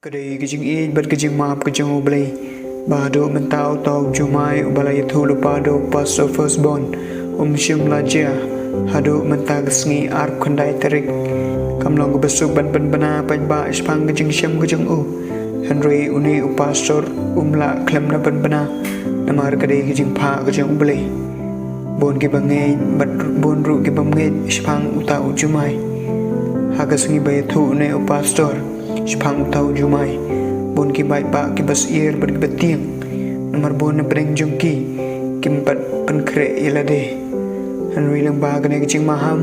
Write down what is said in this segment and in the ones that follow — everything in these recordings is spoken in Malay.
Kadai kijing id bat kijing maap kijing ublay Bado mentau tau jumai ubalay thulu pado pas of firstborn shim lajia Hado mentag sngi arp khandai tarik Kamlong besuk ban bana pan ba ispang kijing shim kijing Henry uni upastor la klem na bana Namar kadai kijing pa kijing ublay Bon ki bangay bat bon ru ki bangay ispang utau jumai Hagas ngi bay thu ne upastor Spang tau jumai bon ki bai pa ki bas ir ber ki betiang nomor bon na breng jungki kim pat pen kre ilade Henry lang ba gane ki ching maham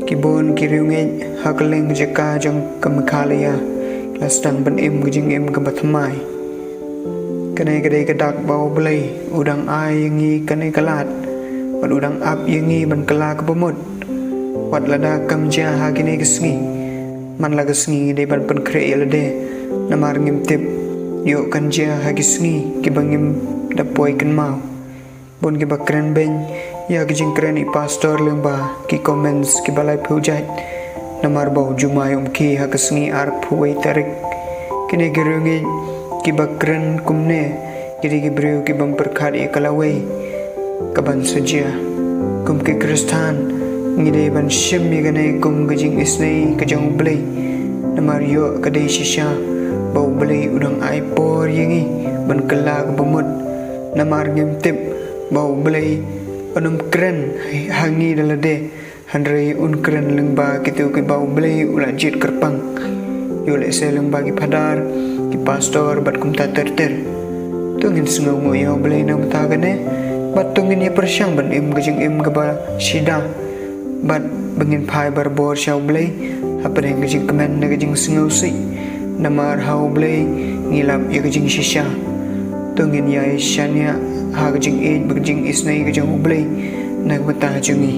ki bon ki riunge hakaleng jaka jang kam khalaya lastang ban im ki jing im ka batmai kane kade ka dak bau blai udang ai yangi kane kalat ban udang ap yangi ban kala ka pamut wat lada kam ja ha kine ki sngi man laga sngi de ban pen kre ilade namar ngim tip yo kan ja hagi sngi ki bangim da poi kan mau bon ki bakran ben ya ki jingkran i pastor lengba ki comments ki balai pujat namar bau jumai ki ha ka sngi ar phuai tarik kine gerungi ki bakran kumne jadi ki breu ki bang perkhat e kalawai kaban sujia kum ki kristan ngide ban shim mi gane kum gajing isnei kajang blai namar yo kadai shisha bau blai udang ai por yangi ban kala bamut namar ngim tip bau blai anum kren hangi dalade handrei un kren lengba kitu ki bau blai ula jit kerpang yo le se lengba ki padar ki pastor bat kum ta terter tungin sngau mo yo blai nam ta gane bat tungin ye persyang ban im gajing im gaba shida bat bengin phai barbor shaw blai hapreng gajing kemen na gajing sngau si namar hau blai ngilap ya gajing shisha tungin ya shania ha gajing id gajing isnai gajing blai nagbata jungi